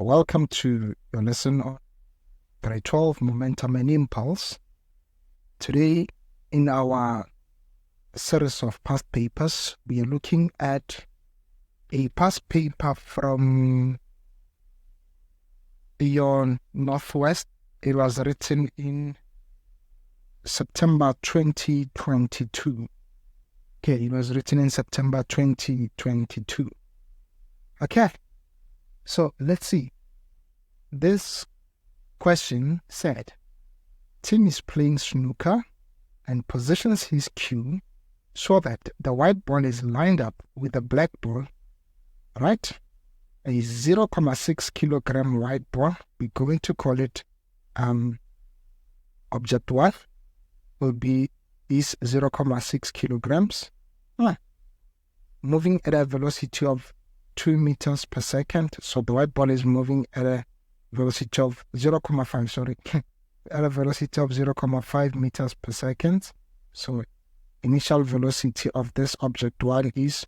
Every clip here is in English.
Welcome to your lesson on grade 12, Momentum and Impulse. Today, in our series of past papers, we are looking at a past paper from your Northwest. It was written in September 2022. Okay, it was written in September 2022. Okay, so let's see. This question said, Tim is playing snooker and positions his cue so that the white ball is lined up with the black ball, right? A 0.6 kilogram white ball, we're going to call it object 1, will be is 0.6 kilograms, moving at a velocity of 2 meters per second. So the white ball is moving at a velocity of 0.5, sorry, at a velocity of 0.5 meters per second. So initial velocity of this object 1 is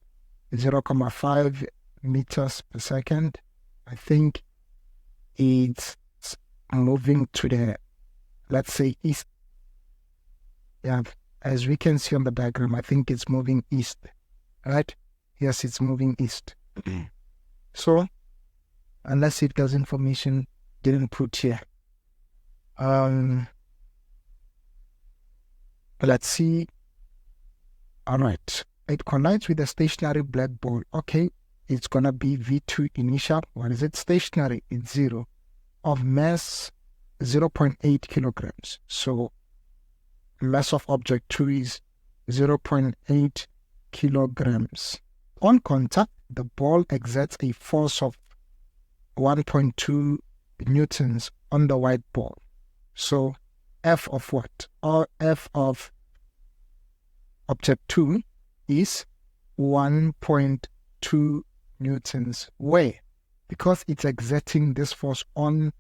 0.5 meters per second. I think it's moving to the, let's say, east. Yeah, as we can see on the diagram, I think it's moving east, right? Yes, it's moving east. So, unless it does information didn't put here. Let's see. All right. It collides with a stationary black ball. Okay, it's going to be V2 initial. What is it? Stationary, it's 0. Of mass, 0.8 kilograms. So, mass of object 2 is 0.8 kilograms. On contact, the ball exerts a force of 1.2 newtons on the white ball. So F of what? Or F of object 2 is 1.2 newtons. Where? Because it's exerting this force on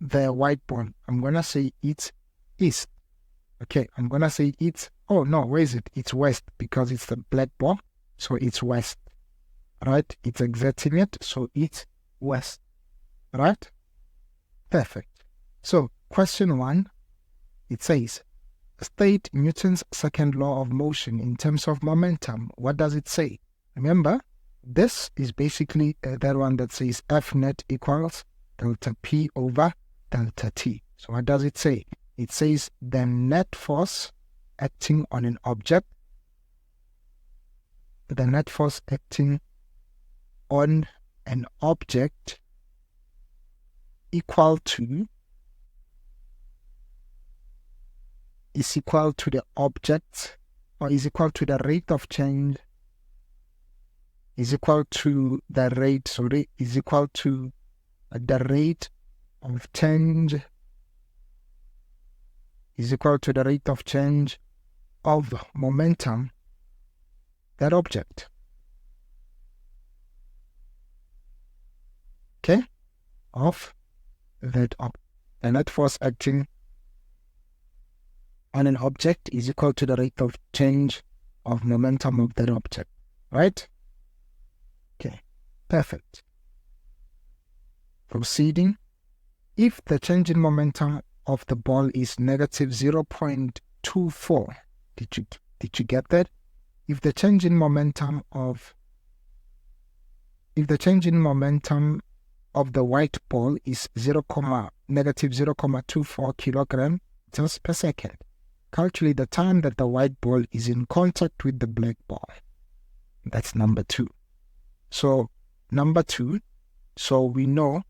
the white ball. I'm going to say it's east. Okay, I'm going to say it's, oh no, where is it? It's west because it's the black ball. So it's west. Right? It's exerting it. So it's west. Right? Perfect. So question 1, it says, state Newton's second law of motion in terms of momentum. What does it say? Remember, this is basically that one that says F net equals delta P over delta T. So what does it say? It says the net force acting on an object, the net force acting on an object equal to is equal to the object, or is equal to the rate of change, is equal to the rate, sorry, is equal to the rate of change, is equal to the rate of change of momentum, that object. Okay? Of that object. The net force acting on an object is equal to the rate of change of momentum of that object. Right? Okay. Perfect. Proceeding. If the change in momentum of the ball is negative 0.24, did you get that? If the change in momentum of the white ball is negative 0.24 kilograms per second, calculate the time that the white ball is in contact with the black ball. That's number 2. So number 2, so we know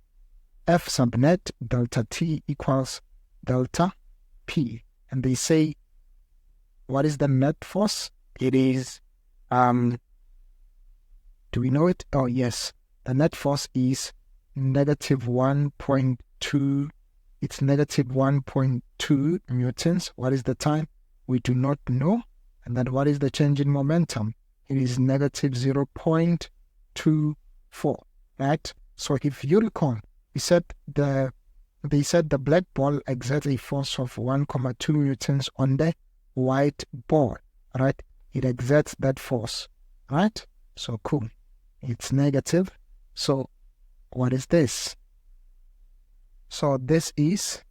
F sub net delta T equals delta P. And they say, what is the net force? It is, do we know it? Oh yes, the net force is negative 1.2, it's negative 1.2 newtons. What is the time? We do not know. And then what is the change in momentum? It is negative 0.24, right? So if you recall, they said the black ball exerts a force of 1.2 newtons on the white ball, right? It exerts that force, right? So cool. It's negative. So what is this? So this is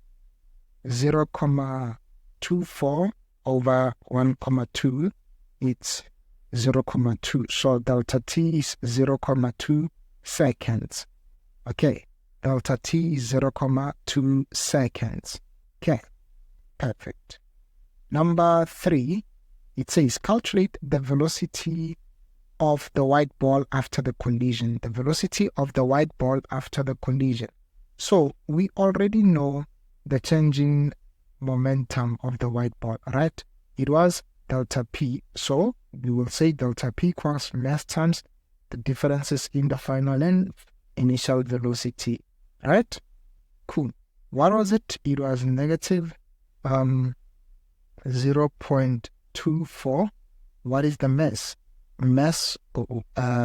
0.24 over 1.2. It's 0.2. So delta t is 0.2 seconds. Okay, delta t is 0.2 seconds. Okay, perfect. Number 3, it says calculate the velocity of the white ball after the collision. The velocity of the white ball after the collision. So we already know the changing momentum of the white ball, right? It was delta p. So we will say delta p equals mass times the differences in the final and initial velocity, right? Cool. What was it? It was negative 0.24. What is the mass? Mass,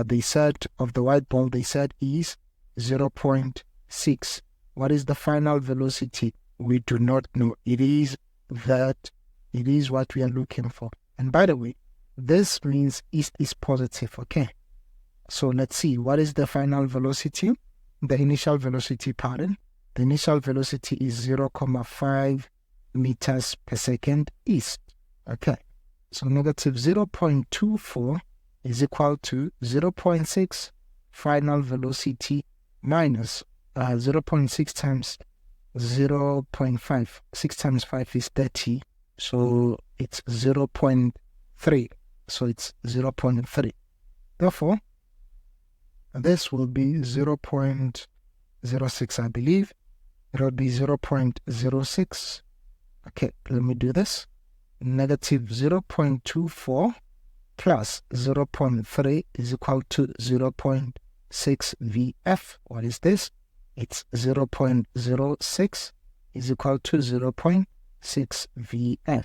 they said, of the white ball, they said is 0.6. What is the final velocity? We do not know. It is what we are looking for. And by the way, this means east is positive, okay? So let's see, what is the final velocity? The initial velocity, pardon. The initial velocity is 0.5 meters per second east, okay? So negative 0.24 is equal to 0.6 final velocity minus 0.6 times 0.5. 6 times 5 is 30. So it's 0.3. So it's 0.3. Therefore, this will be 0.06, I believe. It will be 0.06. Okay, let me do this. Negative 0.24 plus 0.3 is equal to 0.6 VF. What is this? It's 0.06 is equal to 0.6 VF,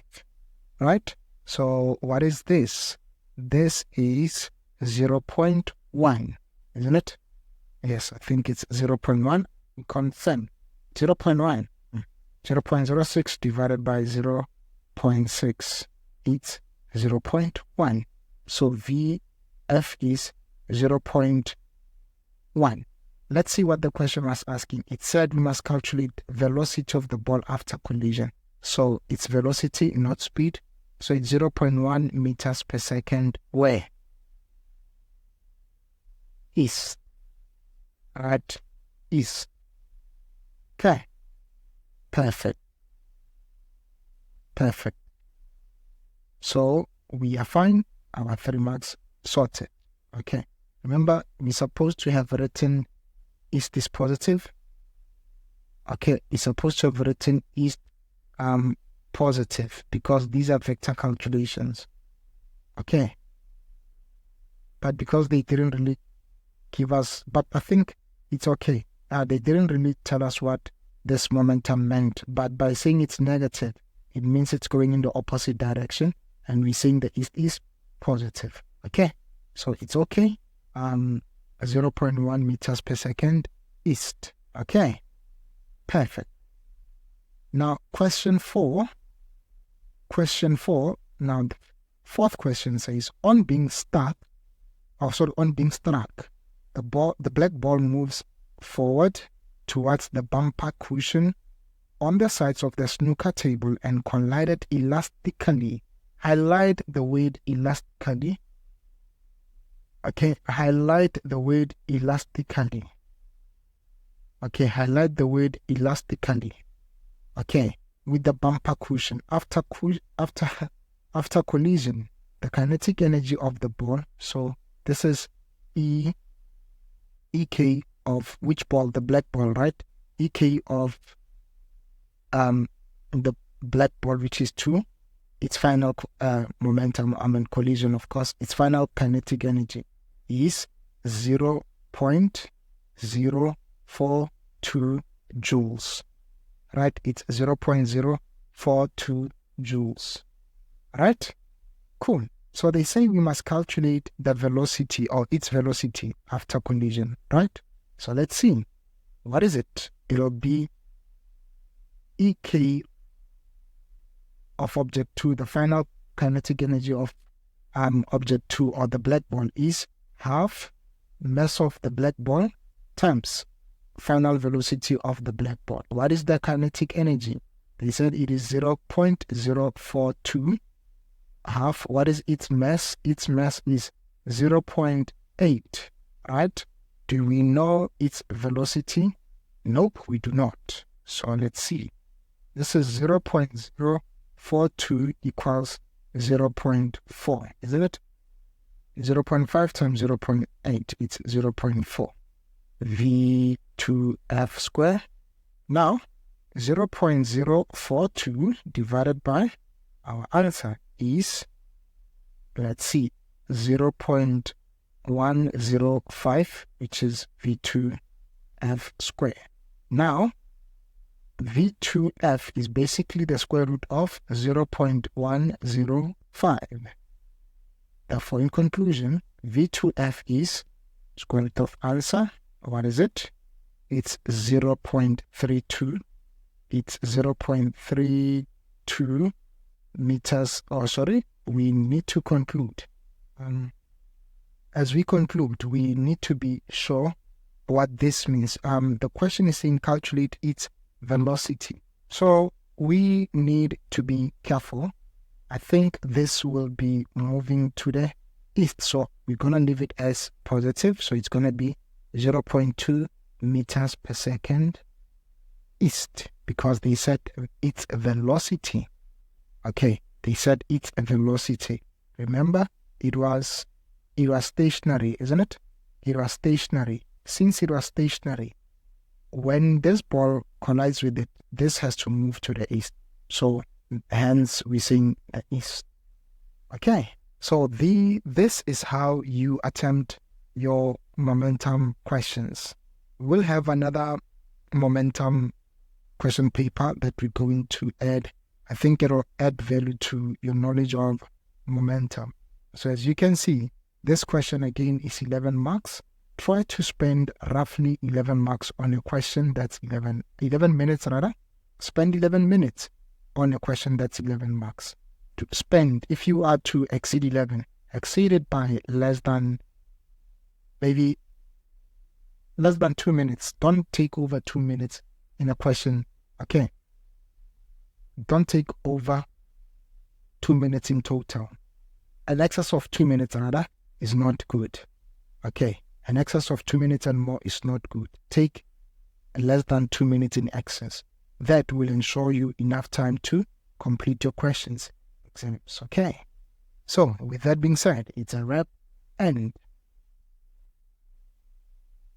right? So what is this? This is 0.1, isn't it? Yes, I think it's 0.1. Confirm. 0.1. 0.06 divided by 0.6. It's 0.1. So VF is 0.1. Let's see what the question was asking. It said we must calculate velocity of the ball after collision. So it's velocity, not speed. So it's 0.1 meters per second. Where? East. Right? East. Okay. Perfect. Perfect. So we are fine. Our 3 marks sorted. Okay. Remember, we're supposed to have written east is positive. Okay, it's supposed to have written east positive because these are vector calculations. Okay. But because they didn't really give us, but I think it's okay. They didn't really tell us what this momentum meant, but by saying it's negative, it means it's going in the opposite direction, and we're saying the east is positive. Okay, so it's okay. 0.1 meters per second east. Okay, perfect. Now question 4. Now the 4th question says, on being struck, the black ball moves forward towards the bumper cushion on the sides of the snooker table and collided elastically. Highlight the word elastically. Okay, highlight the word elastically. Okay, highlight the word elastically. Okay, with the bumper cushion. After collision, the kinetic energy of the ball. So this is EK of which ball? The black ball, right? EK of the black ball, which is 2. Its final momentum, collision, of course, its final kinetic energy is 0.042 joules. Right? It's 0.042 joules. Right? Cool. So they say we must calculate the velocity or its velocity after collision. Right? So let's see. What is it? It'll be EK of object 2, the final kinetic energy of object 2 or the black ball is half mass of the black ball times final velocity of the blackboard. What is the kinetic energy? They said it is 0.042 half. What is its mass? Its mass is 0.8, right? Do we know its velocity? Nope, we do not. So let's see. This is 0.042 equals 0.4, isn't it? 0.5 times 0.8, it's 0.4. V2F square. Now, 0.042 divided by our answer is, let's see, 0.105, which is V2F square. Now, V2F is basically the square root of 0.105. Therefore, in conclusion, V2F is square root of answer. What is it? It's 0.32. It's 0.32 meters. Oh, sorry. We need to conclude. As we conclude, we need to be sure what this means. The question is saying calculate its velocity. So we need to be careful. I think this will be moving to the east. So we're going to leave it as positive. So it's going to be 0.2 meters per second east, because they said its velocity. Okay, they said its velocity. Remember, it was stationary, isn't it? It was stationary. Since it was stationary, when this ball collides with it, this has to move to the east. So hence we're saying east. Okay, so this is how you attempt your momentum questions. We'll have another momentum question paper that we're going to add. I think it'll add value to your knowledge of momentum. So as you can see, this question again is 11 marks. Try to spend roughly 11 marks on a question that's 11 minutes rather. Spend 11 minutes on a question that's 11 marks. To spend, if you are to exceed 11, exceed it by less than 2 minutes. Don't take over 2 minutes in a question. Okay. Don't take over 2 minutes in total. An excess of 2 minutes rather is not good. Okay. An excess of 2 minutes and more is not good. Take less than 2 minutes in excess. That will ensure you enough time to complete your questions. Okay. So with that being said, it's a wrap and